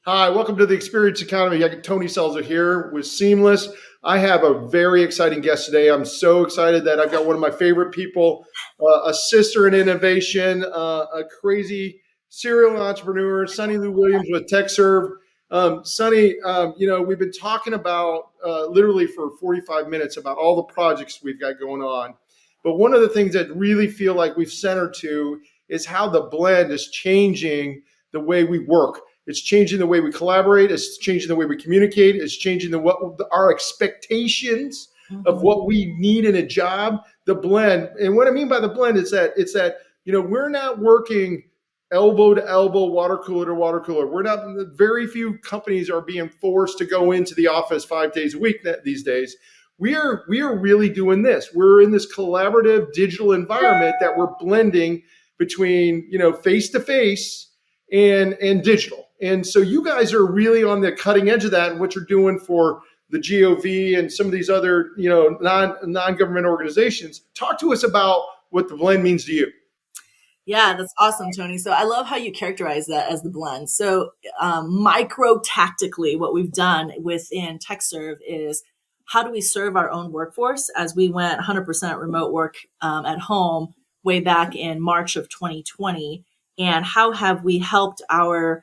Hi, welcome to the Experience Economy. Tony Selzer here with Seamless. I have a very exciting guest today. I'm so excited that I've got one of my favorite people, a sister in innovation, a crazy serial entrepreneur, Sunny Lou Williams with TechServ. Sunny, we've been talking about literally for 45 minutes about all the projects we've got going on. But one of the things that really feel like we've centered to is how the blend is changing the way we work. It's changing the way we collaborate. It's changing the way we communicate. It's changing our expectations of what we need in a job. The blend, and what I mean by the blend is that we're not working elbow to elbow, water cooler to water cooler. We're not. Very few companies are being forced to go into the office 5 days a week these days. We are really doing this. We're in this collaborative digital environment that we're blending between face to face and digital. And so you guys are really on the cutting edge of that and what you're doing for the GOV and some of these other, non-government organizations. Talk to us about what the blend means to you. Yeah, that's awesome, Tony. So I love how you characterize that as the blend. So micro tactically, what we've done within TechServ is how do we serve our own workforce as we went 100% remote work at home way back in March of 2020, and how have we helped our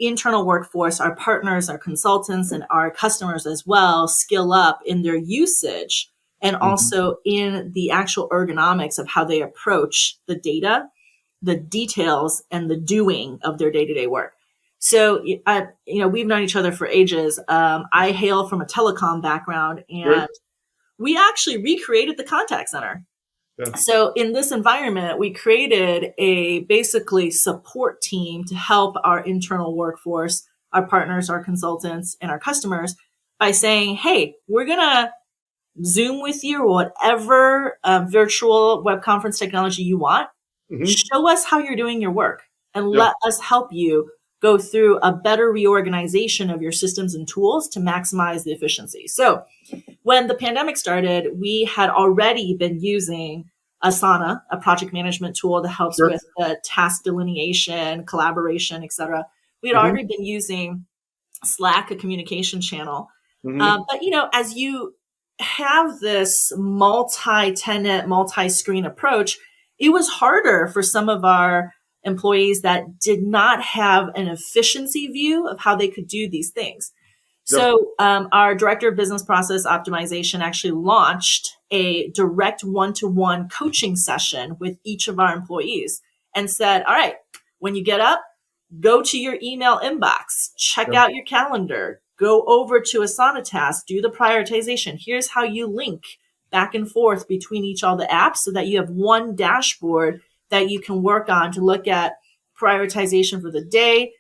internal workforce, our partners, our consultants, and our customers as well skill up in their usage and also in the actual ergonomics of how they approach the data, the details, and the doing of their day-to-day work. So, we've known each other for ages. I hail from a telecom background, Great. and we actually recreated the contact center. Yeah. So in this environment, we created a basically support team to help our internal workforce, our partners, our consultants, and our customers by saying, hey, we're going to Zoom with you or whatever virtual web conference technology you want. Show us how you're doing your work and let us help you go through a better reorganization of your systems and tools to maximize the efficiency. So when the pandemic started, we had already been using Asana, a project management tool that helps with the task delineation, collaboration, etc. We had already been using Slack, a communication channel. But as you have this multi-tenant, multi-screen approach, it was harder for some of our employees that did not have an efficiency view of how they could do these things. So our director of business process optimization actually launched a direct one-to-one coaching session with each of our employees and said, all right, when you get up, go to your email inbox, check out your calendar, go over to Asana task, do the prioritization. Here's how you link back and forth between all the apps so that you have one dashboard that you can work on to look at prioritization for the day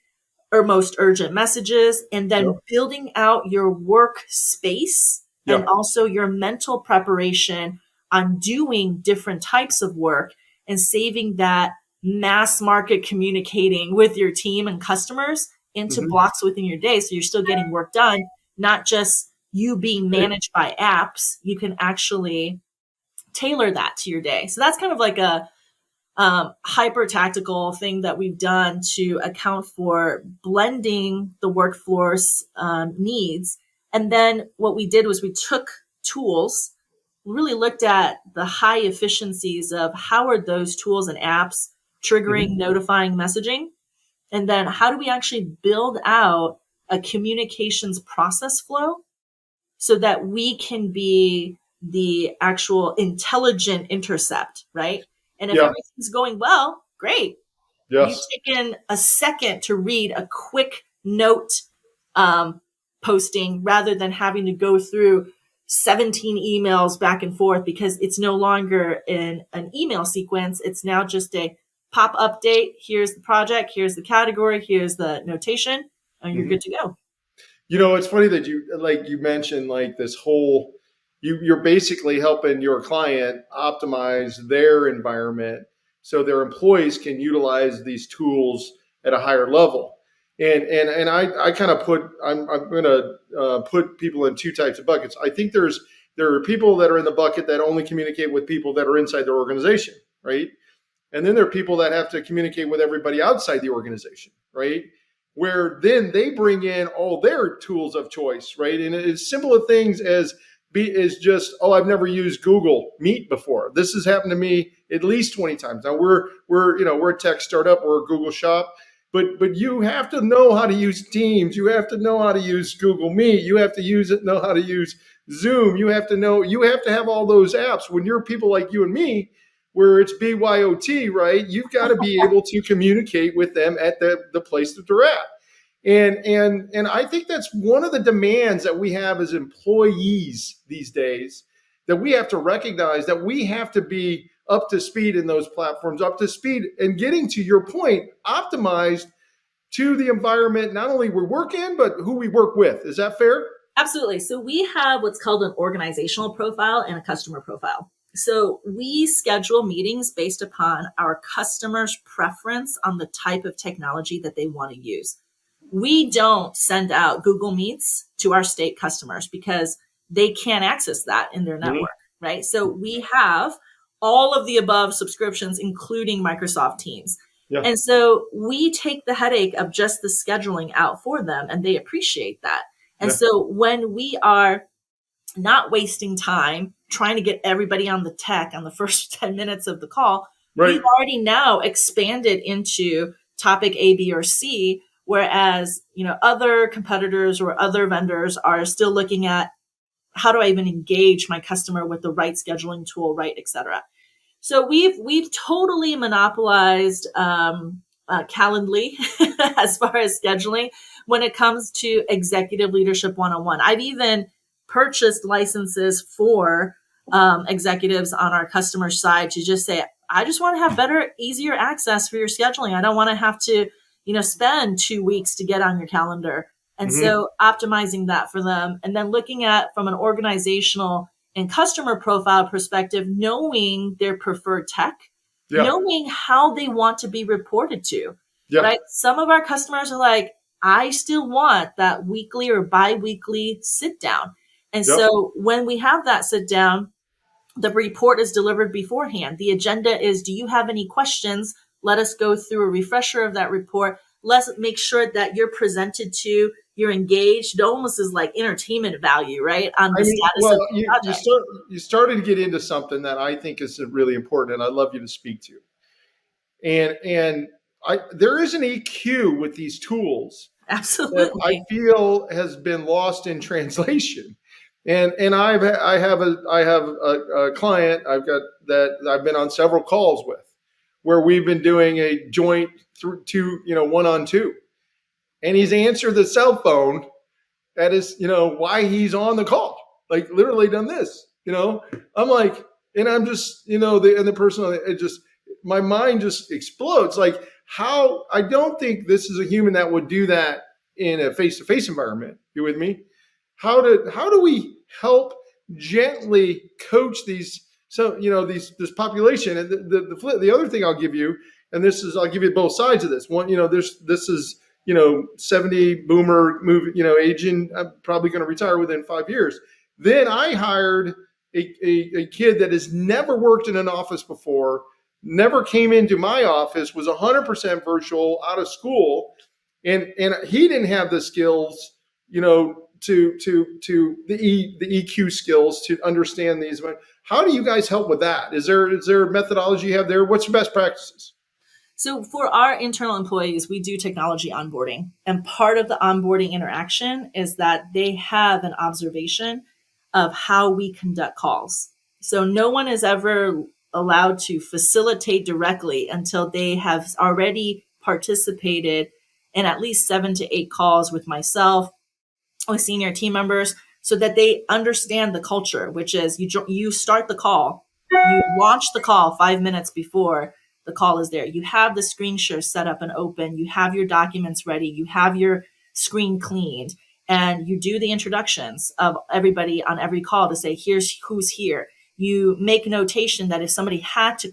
or most urgent messages, and then building out your workspace and also your mental preparation on doing different types of work and saving that mass market communicating with your team and customers into blocks within your day. So you're still getting work done, not just you being managed by apps. You can actually tailor that to your day. So that's kind of like a hyper tactical thing that we've done to account for blending the workforce needs. And then what we did was we took tools, really looked at the high efficiencies of how are those tools and apps triggering, notifying messaging. And then how do we actually build out a communications process flow so that we can be the actual intelligent intercept, right? And if everything's going well, great. You've taken a second to read a quick note posting rather than having to go through 17 emails back and forth because it's no longer in an email sequence. It's now just a pop update. Here's the project. Here's the category. Here's the notation. And you're good to go. It's funny that you mentioned this whole, you're basically helping your client optimize their environment so their employees can utilize these tools at a higher level. And I kind of I'm going to put people in two types of buckets. I think there are people that are in the bucket that only communicate with people that are inside their organization, right? And then there are people that have to communicate with everybody outside the organization, right? where then they bring in all their tools of choice, right? And it's simple things as is just, oh, I've never used Google Meet before. This has happened to me at least 20 times. Now we're a tech startup, we're a Google shop, but you have to know how to use Teams. You have to know how to use Google Meet. You have to know how to use Zoom. You have to have all those apps. When you're people like you and me, where it's BYOT, right? You've got to be able to communicate with them at the place that they're at. And I think that's one of the demands that we have as employees these days, that we have to recognize that we have to be up to speed in those platforms, up to speed, and getting, to your point, optimized to the environment not only we work in, but who we work with. Is that fair? Absolutely. So we have what's called an organizational profile and a customer profile. So we schedule meetings based upon our customers' preference on the type of technology that they want to use. We don't send out Google Meets to our state customers because they can't access that in their network, right? So we have all of the above subscriptions, including Microsoft Teams. Yeah. And so we take the headache of just the scheduling out for them, and they appreciate that. And so when we are not wasting time trying to get everybody on the tech on the first 10 minutes of the call, we've already now expanded into topic A, B, or C, whereas, other competitors or other vendors are still looking at how do I even engage my customer with the right scheduling tool, right, et cetera. So we've totally monopolized Calendly as far as scheduling when it comes to executive leadership one-on-one. I've even purchased licenses for executives on our customer side to just say, I just want to have better, easier access for your scheduling. I don't want to have to, spend 2 weeks to get on your calendar. And so optimizing that for them, and then looking at from an organizational and customer profile perspective, knowing their preferred tech, knowing how they want to be reported to, right? Some of our customers are like, I still want that weekly or bi-weekly sit down. And so when we have that sit down, the report is delivered beforehand. The agenda is, do you have any questions? Let us go through a refresher of that report. Let's make sure that you're presented to, you're engaged. It almost is like entertainment value, right? On the status of the project. You started to get into something that I think is really important, and I'd love you to speak to. And there is an EQ with these tools. Absolutely. That I feel has been lost in translation. And I have a client that I've been on several calls with, where we've been doing a joint one-on-two, and he's answered the cell phone. That is, why he's on the call, like literally done this. I'm like, and I'm just, the person, my mind just explodes. Like, how, I don't think this is a human that would do that in a face-to-face environment. You with me? How do we help gently coach these? So, this population. And the other thing I'll give you, and I'll give you both sides of this. One, this is, 70 boomer aging. I'm probably going to retire within 5 years. Then I hired a kid that has never worked in an office before, never came into my office, was 100% virtual, out of school, and he didn't have the skills, to the EQ skills to understand these. How do you guys help with that? Is there a methodology you have there? What's your best practices? So for our internal employees, we do technology onboarding. And part of the onboarding interaction is that they have an observation of how we conduct calls. So no one is ever allowed to facilitate directly until they have already participated in at least 7 to 8 calls with myself, with senior team members, so that they understand the culture, which is you start the call, you launch the call 5 minutes before the call is there. You have the screen share set up and open. You have your documents ready. You have your screen cleaned, and you do the introductions of everybody on every call to say, here's who's here. You make a notation that if somebody had to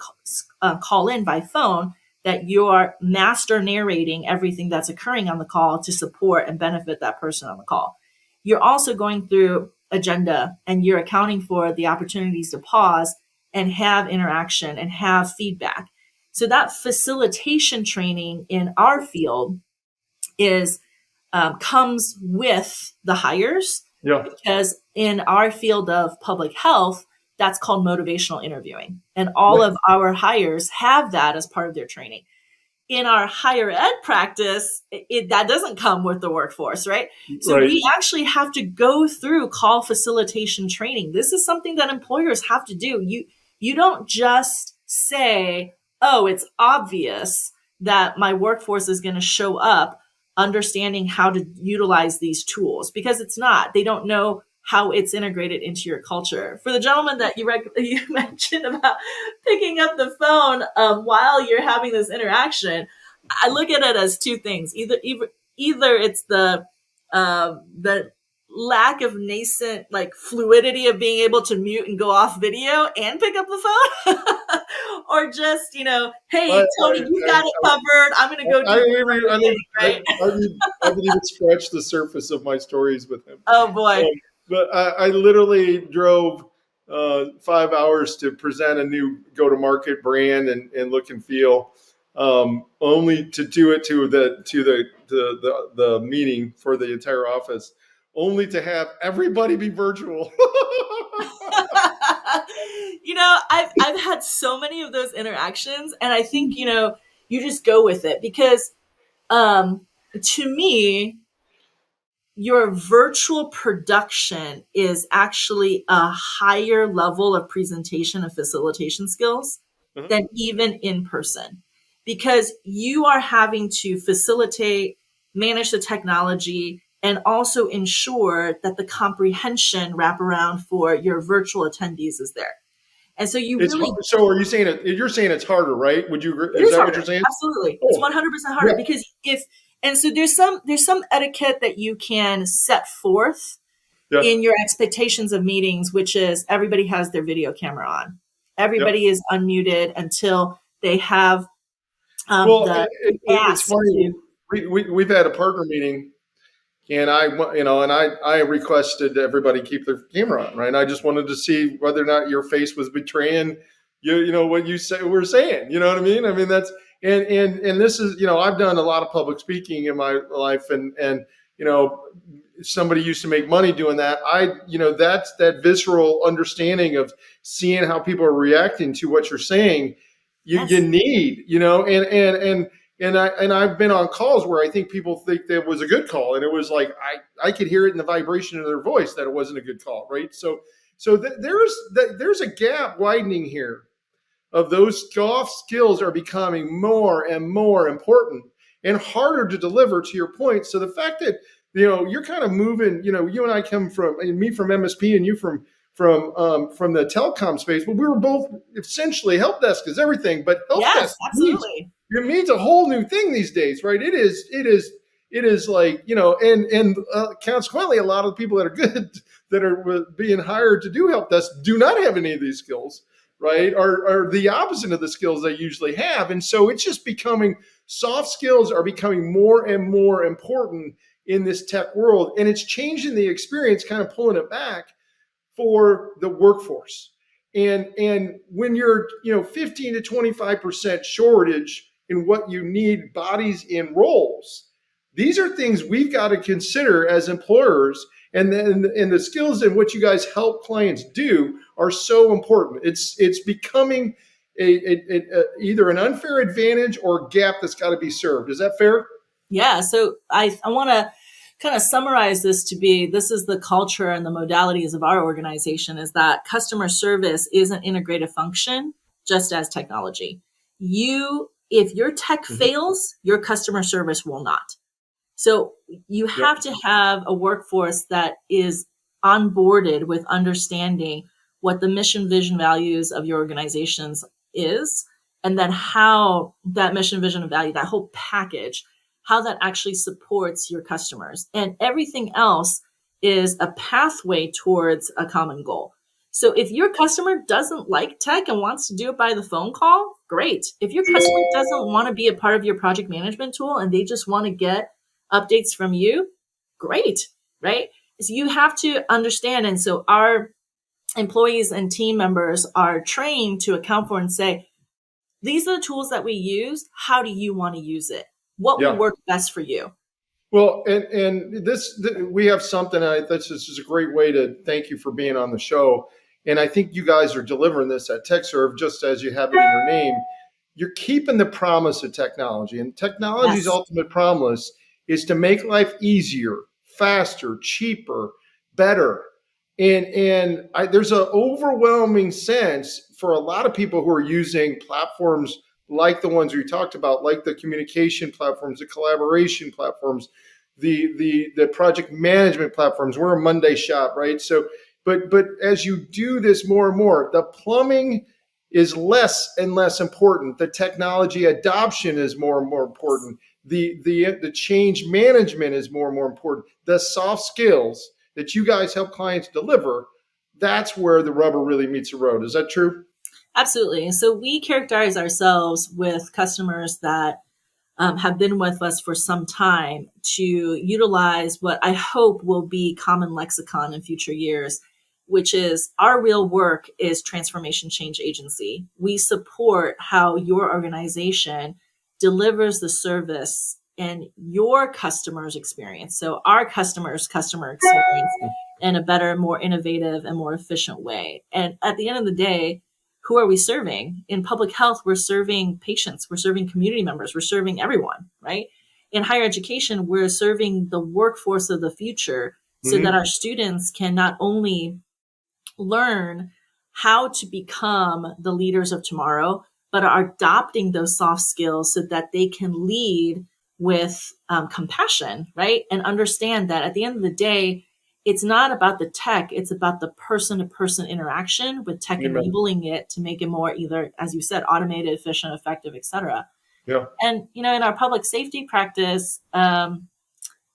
call in by phone, that you're master narrating everything that's occurring on the call to support and benefit that person on the call. You're also going through agenda, and you're accounting for the opportunities to pause and have interaction and have feedback. So that facilitation training in our field is comes with the hires, Yeah. because in our field of public health, that's called motivational interviewing. And all Yeah. of our hires have that as part of their training. In our higher ed practice, that doesn't come with the workforce, right? So Right. we actually have to go through call facilitation training. This is something that employers have to do. You don't just say, oh, it's obvious that my workforce is going to show up understanding how to utilize these tools, because it's not. They don't know how it's integrated into your culture. For the gentleman that you mentioned about picking up the phone while you're having this interaction, I look at it as two things. Either it's the lack of nascent like fluidity of being able to mute and go off video and pick up the phone, or just hey Tony, you got it covered. I'm gonna go do my thing, right? I didn't even scratch the surface of my stories with him. Oh boy. But I literally drove 5 hours to present a new go-to-market brand and look and feel, only to do it to the meeting for the entire office, only to have everybody be virtual. I've had so many of those interactions, and I think you just go with it, because to me, your virtual production is actually a higher level of presentation and facilitation skills Uh-huh. than even in person, because you are having to facilitate, manage the technology, and also ensure that the comprehension wraparound for your virtual attendees is there. And so you really, So are you saying it? You're saying it's harder, right? Would you agree? it Is is that what harder. you're saying? Absolutely. It's Oh, 100% harder, yeah. because and so there's some etiquette that you can set forth Yeah. in your expectations of meetings, which is everybody has their video camera on. Yeah. Everybody is unmuted until they have Well, the it's ask funny. to. We've had a partner meeting, and I requested everybody keep their camera on, right? And I just wanted to see whether or not your face was betraying what you say we're saying. You know what I mean? I mean that's and this is I've done a lot of public speaking in my life, and somebody used to make money doing that. That's that visceral understanding of seeing how people are reacting to what you're saying. You Yes. need, and I've been on calls where I think people think that was a good call, and it was like I could hear it in the vibration of their voice that it wasn't a good call, right? So there's a gap widening here of those soft skills are becoming more and more important and harder to deliver, to your point. So the fact that you're kind of moving, you and I come from, me from MSP and you from the telecom space, but we were both essentially help desk is everything, but help Yes, desk absolutely. it means a whole new thing these days, right? It is like, and consequently, a lot of the people that are good that are being hired to do help desk do not have any of these skills, right? Are the opposite of the skills they usually have. And so it's just becoming, soft skills are becoming more and more important in this tech world. And it's changing the experience, kind of pulling it back for the workforce. And when you're 15 to 25% shortage in what you need bodies in roles, these are things we've got to consider as employers. And then the skills in what you guys help clients do are so important. It's becoming either an unfair advantage or gap that's got to be served. Is that fair? Yeah. So I want to kind of summarize this to be, this is the culture and the modalities of our organization, is that customer service is an integrated function, just as technology. If your tech fails, your customer service will not. So you have to have a workforce that is onboarded with understanding what the mission, vision, values of your organizations is, and then how that mission, vision, and value, that whole package, how that actually supports your customers. And everything else is a pathway towards a common goal. So if your customer doesn't like tech and wants to do it by the phone call, great. If your customer doesn't want to be a part of your project management tool and they just want to get updates from you, great, right? So you have to understand. And so our employees and team members are trained to account for and say, these are the tools that we use. How do you want to use it? What will work best for you? Well, and we have something. This is just a great way to thank you for being on the show. And I think you guys are delivering this at TechServ, just as you have it in your name. You're keeping the promise of technology, and technology's Yes. ultimate promise is to make life easier, faster, cheaper, better. There's an overwhelming sense for a lot of people who are using platforms like the ones we talked about, like the communication platforms, the collaboration platforms, the project management platforms. We're a Monday shop, right? So, but as you do this more and more, the plumbing is less and less important. The technology adoption is more and more important. The change management is more and more important. The soft skills that you guys help clients deliver, that's where the rubber really meets the road. Is that true? Absolutely. So we characterize ourselves with customers that have been with us for some time to utilize what I hope will be common lexicon in future years, which is our real work is transformation change agency. We support how your organization delivers the service and your customer's experience. So our customer's customer experience in a better, more innovative, and more efficient way. And at the end of the day, who are we serving? In public health, we're serving patients, we're serving community members, we're serving everyone, right? In higher education, we're serving the workforce of the future so that Mm-hmm. our students can not only learn how to become the leaders of tomorrow, but are adopting those soft skills so that they can lead with compassion, right? And understand that at the end of the day, it's not about the tech, it's about the person to person interaction with tech Amen. enabling it to make it more either, as you said, automated, efficient, effective, etc. Yeah. And, you know, in our public safety practice,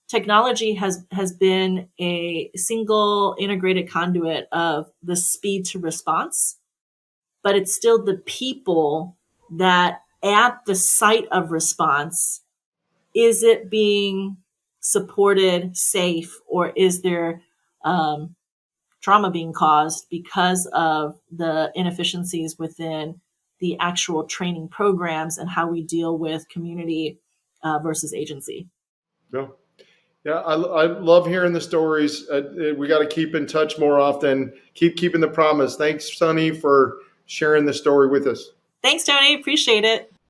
technology has been a single integrated conduit of the speed to response, but it's still the people that at the site of response, is it being supported, safe, or is there trauma being caused because of the inefficiencies within the actual training programs and how we deal with community versus agency? Yeah. Yeah, I love hearing the stories. We got to keep in touch more often. Keep keeping the promise. Thanks, Sonny, for sharing the story with us. Thanks, Tony. Appreciate it.